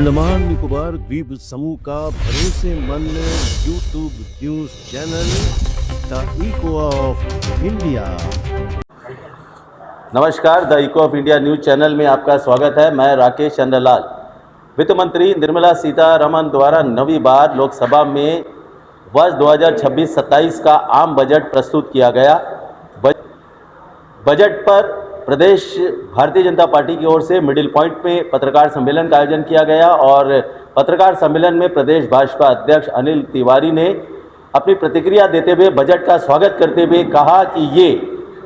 अंडमान निकोबार द्वीप समूह का भरोसेमंद YouTube news channel the echo of India. नमस्कार, the echo of India news channel में आपका स्वागत है। मैं राकेश चंद्रलाल। वित्त मंत्री निर्मला सीतारमण द्वारा 9वीं बार लोकसभा में वर्ष 2026-27 का आम बजट प्रस्तुत किया गया। बजट पर प्रदेश भारतीय जनता पार्टी की ओर से मिडिल पॉइंट में पत्रकार सम्मेलन का आयोजन किया गया और पत्रकार सम्मेलन में प्रदेश भाजपा अध्यक्ष अनिल तिवारी ने अपनी प्रतिक्रिया देते हुए बजट का स्वागत करते हुए कहा कि ये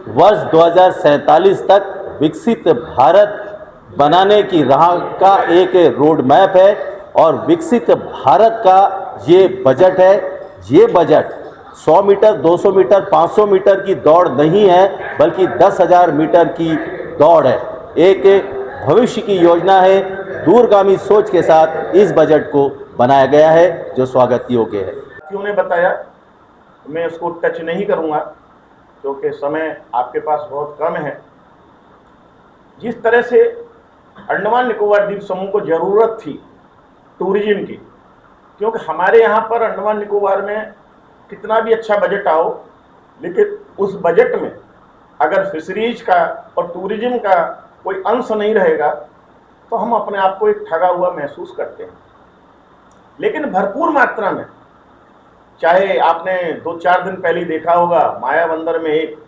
वर्ष 2047 तक विकसित भारत बनाने की राह का एक रोड मैप है और विकसित भारत का ये बजट है। ये बजट 100 मीटर, 200 मीटर, 500 मीटर की दौड़ नहीं है, बल्कि 10,000 मीटर की दौड़ है। एक भविष्य की योजना है। दूरगामी सोच के साथ इस बजट को बनाया गया है, जो स्वागत योग्य है। क्यों ने बताया, मैं उसको टच नहीं करूंगा क्योंकि समय आपके पास बहुत कम है। जिस तरह से अंडमान निकोबार द्वीप समूह को ज़रूरत थी टूरिज्म की, क्योंकि हमारे यहाँ पर अंडमान निकोबार में कितना भी अच्छा बजट आओ, लेकिन उस बजट में अगर फिशरीज का और टूरिज्म का कोई अंश नहीं रहेगा तो हम अपने आप को एक ठगा हुआ महसूस करते हैं। लेकिन भरपूर मात्रा में, चाहे आपने 2-4 दिन पहले देखा होगा, मायाबंदर में एक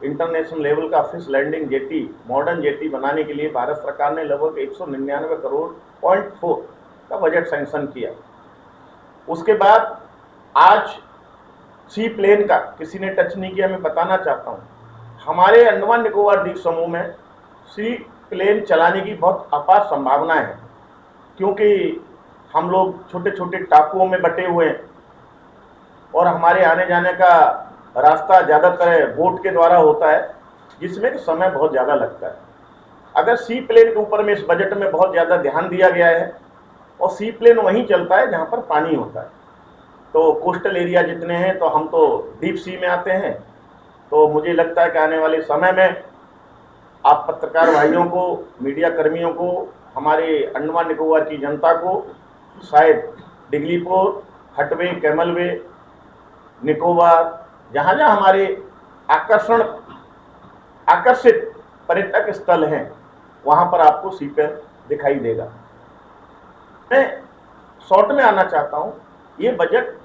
इंटरनेशनल लेवल का fish landing jetty, modern jetty बनाने के लिए भारत सरकार ने लगभग 199 करोड़ 0.4 का बजट सैंक्शन किया। उसके बाद आज सी प्लेन का किसी ने टच नहीं किया। मैं बताना चाहता हूँ, हमारे अंडमान निकोबार द्वीप समूह में सी प्लेन चलाने की बहुत अपार संभावना है, क्योंकि हम लोग छोटे छोटे टापुओं में बटे हुए हैं और हमारे आने जाने का रास्ता ज़्यादातर बोट के द्वारा होता है, जिसमें कि समय बहुत ज़्यादा लगता है। अगर सी प्लेन के ऊपर में इस बजट में बहुत ज़्यादा ध्यान दिया गया है, और सी प्लेन वहीं चलता है जहाँ पर पानी होता है। तो कोस्टल एरिया जितने हैं, तो हम तो डीप सी में आते हैं। तो मुझे लगता है कि आने वाले समय में आप पत्रकार भाइयों को, मीडिया कर्मियों को, हमारे अंडमान निकोबार की जनता को शायद डिगलीपुर, हटवे, कैमलवे, निकोबार, जहाँ जहाँ हमारे आकर्षित पर्यटक स्थल हैं, वहाँ पर आपको सी प्लेन दिखाई देगा। मैं शॉर्ट में आना चाहता हूँ। ये बजट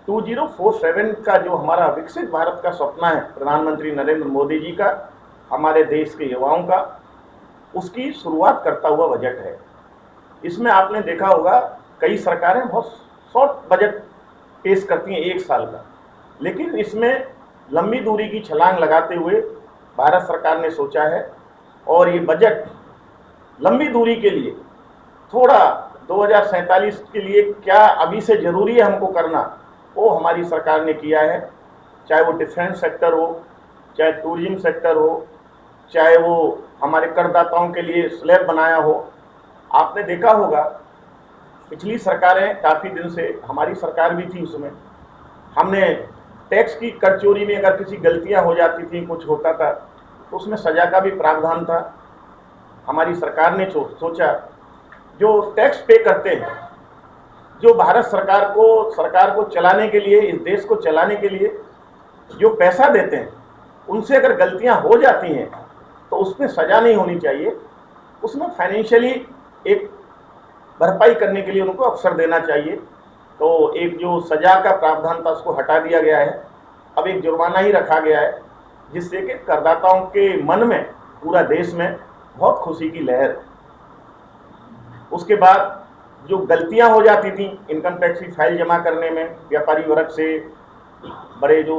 2047 का जो हमारा विकसित भारत का सपना है प्रधानमंत्री नरेंद्र मोदी जी का, हमारे देश के युवाओं का, उसकी शुरुआत करता हुआ बजट है। इसमें आपने देखा होगा कई सरकारें बहुत शॉर्ट बजट पेश करती हैं 1 साल का, लेकिन इसमें लंबी दूरी की छलांग लगाते हुए भारत सरकार ने सोचा है और ये बजट लंबी दूरी के लिए थोड़ा 2047 के लिए क्या अभी से ज़रूरी है हमको करना, वो हमारी सरकार ने किया है। चाहे वो डिफेंस सेक्टर हो, चाहे टूरिज्म सेक्टर हो, चाहे वो हमारे करदाताओं के लिए स्लैब बनाया हो। आपने देखा होगा पिछली सरकारें काफ़ी दिन से, हमारी सरकार भी थी, उसमें हमने टैक्स की कर चोरी में अगर किसी गलतियां हो जाती थी, कुछ होता था, तो उसमें सज़ा का भी प्रावधान था। हमारी सरकार ने सोचा जो टैक्स पे करते हैं, जो भारत सरकार को चलाने के लिए, इस देश को चलाने के लिए जो पैसा देते हैं, उनसे अगर गलतियां हो जाती हैं तो उसमें सज़ा नहीं होनी चाहिए, उसमें फाइनेंशियली एक भरपाई करने के लिए उनको अवसर देना चाहिए। तो एक जो सज़ा का प्रावधान था उसको हटा दिया गया है, अब एक जुर्माना ही रखा गया है, जिससे कि करदाताओं के मन में, पूरा देश में बहुत खुशी की लहर है। उसके बाद जो गलतियां हो जाती थी इनकम टैक्स की फाइल जमा करने में, व्यापारी वर्ग से, बड़े जो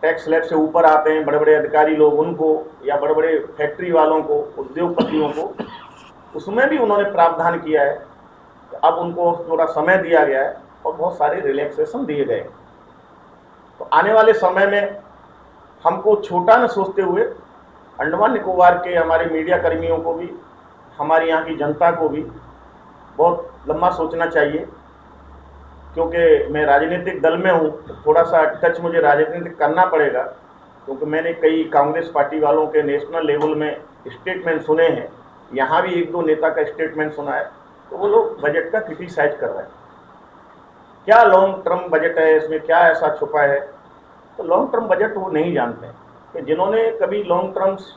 टैक्स स्लैब से ऊपर आते हैं बड़े बड़े अधिकारी लोग, उनको, या बड़े बड़े फैक्ट्री वालों को, उद्योगपतियों को, उसमें भी उन्होंने प्रावधान किया है। अब उनको थोड़ा समय दिया गया है और बहुत सारे रिलैक्सेशन दिए गए। तो आने वाले समय में हमको छोटा न सोचते हुए अंडमान निकोबार के हमारे मीडिया कर्मियों को भी, हमारे यहाँ की जनता को भी बहुत लंबा सोचना चाहिए। क्योंकि मैं राजनीतिक दल में हूँ, तो थोड़ा सा टच मुझे राजनीतिक करना पड़ेगा, क्योंकि मैंने कई कांग्रेस पार्टी वालों के नेशनल लेवल में स्टेटमेंट सुने हैं, यहाँ भी 1-2 नेता का स्टेटमेंट सुना है। तो वो लोग बजट का क्रिटिसाइज कर रहे हैं। क्या लॉन्ग टर्म बजट है, इसमें क्या ऐसा छुपा है? तो लॉन्ग टर्म बजट वो नहीं जानते हैं कि जिन्होंने कभी लॉन्ग टर्म्स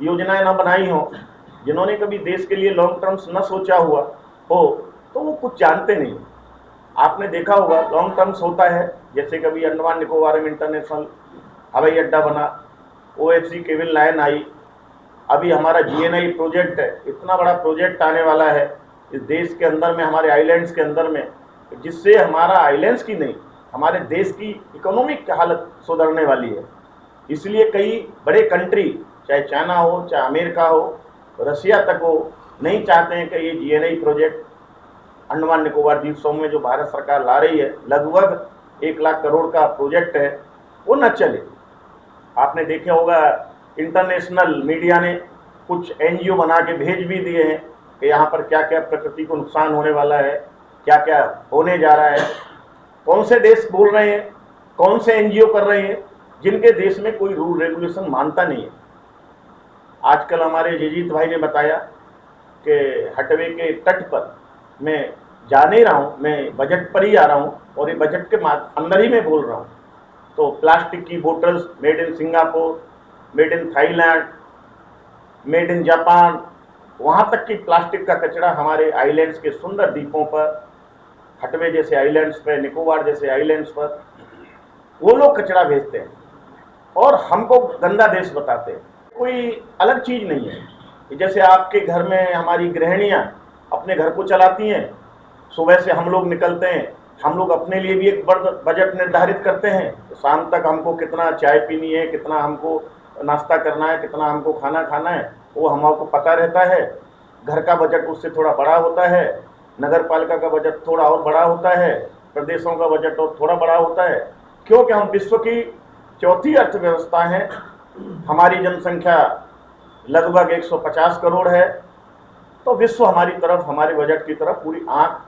योजनाएं ना बनाई हो, जिन्होंने कभी देश के लिए लॉन्ग टर्म्स न सोचा हुआ हो, तो वो कुछ जानते नहीं। आपने देखा होगा लॉन्ग टर्म्स होता है, जैसे कभी अंडमान निकोबार में इंटरनेशनल हवाई अड्डा बना, OFC केबल लाइन आई, अभी हमारा GNI प्रोजेक्ट है, इतना बड़ा प्रोजेक्ट आने वाला है इस देश के अंदर में, हमारे आइलैंड्स के अंदर में, जिससे हमारा आइलैंड्स की नहीं हमारे देश की इकोनॉमिक हालत सुधरने वाली है। इसलिए कई बड़े कंट्री, चाहे चाइना हो, चाहे अमेरिका हो, रसिया तक हो, नहीं चाहते हैं कि ये GNI प्रोजेक्ट अंडमान निकोबार द्वीप समूह में जो भारत सरकार ला रही है, लगभग 1 लाख करोड़ का प्रोजेक्ट है, वो न चले। आपने देखा होगा इंटरनेशनल मीडिया ने कुछ NGO बना के भेज भी दिए हैं कि यहाँ पर क्या क्या प्रकृति को नुकसान होने वाला है, क्या क्या होने जा रहा है। कौन से देश बोल रहे हैं, कौन से NGO कर रहे हैं, जिनके देश में कोई रूल रेगुलेशन मानता नहीं है। आजकल हमारे जजीत भाई ने बताया कि हटवे के तट पर मैं जा नहीं रहा हूँ, मैं बजट पर ही आ रहा हूँ और ये बजट के अंदर ही मैं बोल रहा हूँ। तो प्लास्टिक की bottles made in Singapore, made in Thailand, made in Japan, वहाँ तक की प्लास्टिक का कचरा हमारे आइलैंड्स के सुंदर द्वीपों पर, हटवे जैसे आइलैंड्स पर, निकोबार जैसे आइलैंड्स पर वो लोग कचरा भेजते हैं और हमको गंदा देश बताते हैं। कोई अलग चीज़ नहीं है। जैसे आपके घर में हमारी गृहिणियाँ अपने घर को चलाती हैं, सुबह से हम लोग निकलते हैं, हम लोग अपने लिए भी एक बजट निर्धारित करते हैं, तो शाम तक हमको कितना चाय पीनी है, कितना हमको नाश्ता करना है, कितना हमको खाना खाना है, वो हमको पता रहता है। घर का बजट उससे थोड़ा बड़ा होता है, नगर पालिका का बजट थोड़ा और बड़ा होता है, प्रदेशों का बजट और थोड़ा बड़ा होता है, क्योंकि हम विश्व की चौथी अर्थव्यवस्था हैं। हमारी जनसंख्या लगभग 150 करोड़ है, तो विश्व हमारी तरफ, हमारे बजट की तरफ पूरी आंख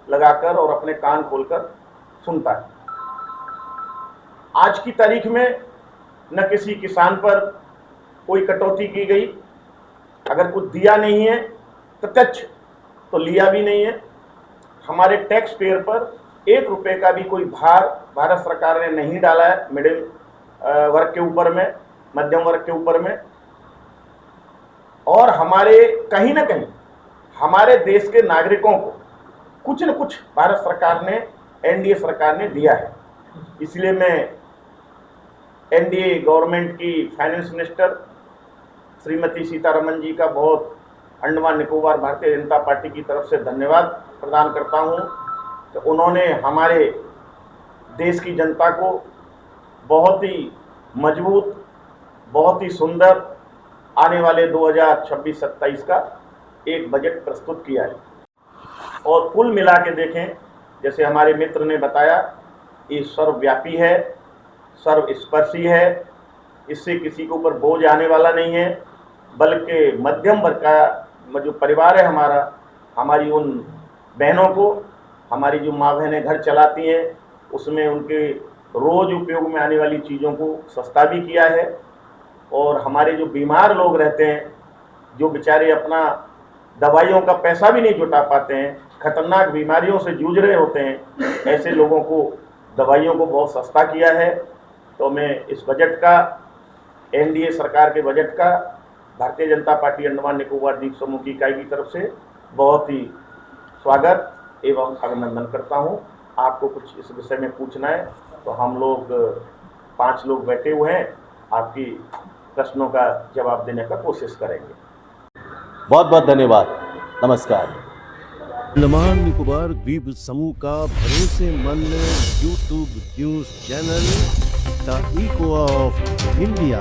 लगाकर और अपने कान खोलकर सुनता है। आज की तारीख में न किसी किसान पर कोई कटौती की गई, अगर कुछ दिया नहीं है प्रत्यक्ष तो लिया भी नहीं है। हमारे टैक्स पेयर पर 1 रुपये का भी कोई भार भारत सरकार ने नहीं डाला है मिडिल वर्ग के ऊपर में, मध्यम वर्ग के ऊपर में। और हमारे कहीं ना कहीं हमारे देश के नागरिकों को कुछ न कुछ भारत सरकार ने, NDA सरकार ने दिया है। इसलिए मैं NDA गवर्नमेंट की फाइनेंस मिनिस्टर श्रीमती सीतारमन जी का बहुत अंडमान निकोबार भारतीय जनता पार्टी की तरफ से धन्यवाद प्रदान करता हूं कि उन्होंने हमारे देश की जनता को बहुत ही मजबूत, बहुत ही सुंदर आने वाले 2026-27 का एक बजट प्रस्तुत किया है। और कुल मिला के देखें, जैसे हमारे मित्र ने बताया, ये सर्वव्यापी है, सर्वस्पर्शी है, इससे किसी के ऊपर बोझ आने वाला नहीं है, बल्कि मध्यम वर्ग का जो परिवार है हमारा, हमारी उन बहनों को, हमारी जो माँ बहनें घर चलाती हैं, उसमें उनके रोज़ उपयोग में आने वाली चीज़ों को सस्ता भी किया है। और हमारे जो बीमार लोग रहते हैं, जो बेचारे अपना दवाइयों का पैसा भी नहीं जुटा पाते हैं, खतरनाक बीमारियों से जूझ रहे होते हैं, ऐसे लोगों को दवाइयों को बहुत सस्ता किया है। तो मैं इस बजट का, NDA सरकार के बजट का भारतीय जनता पार्टी अंडमान निकोबार द्वीप समूह की इकाई की तरफ से बहुत ही स्वागत एवं अभिनंदन करता हूं। आपको कुछ इस विषय में पूछना है तो हम लोग 5 लोग बैठे हुए हैं, आपकी प्रश्नों का जवाब देने का कोशिश करेंगे। बहुत बहुत धन्यवाद, नमस्कार। अंडमान निकोबार द्वीप समूह का भरोसेमंद YouTube news channel the echo of India.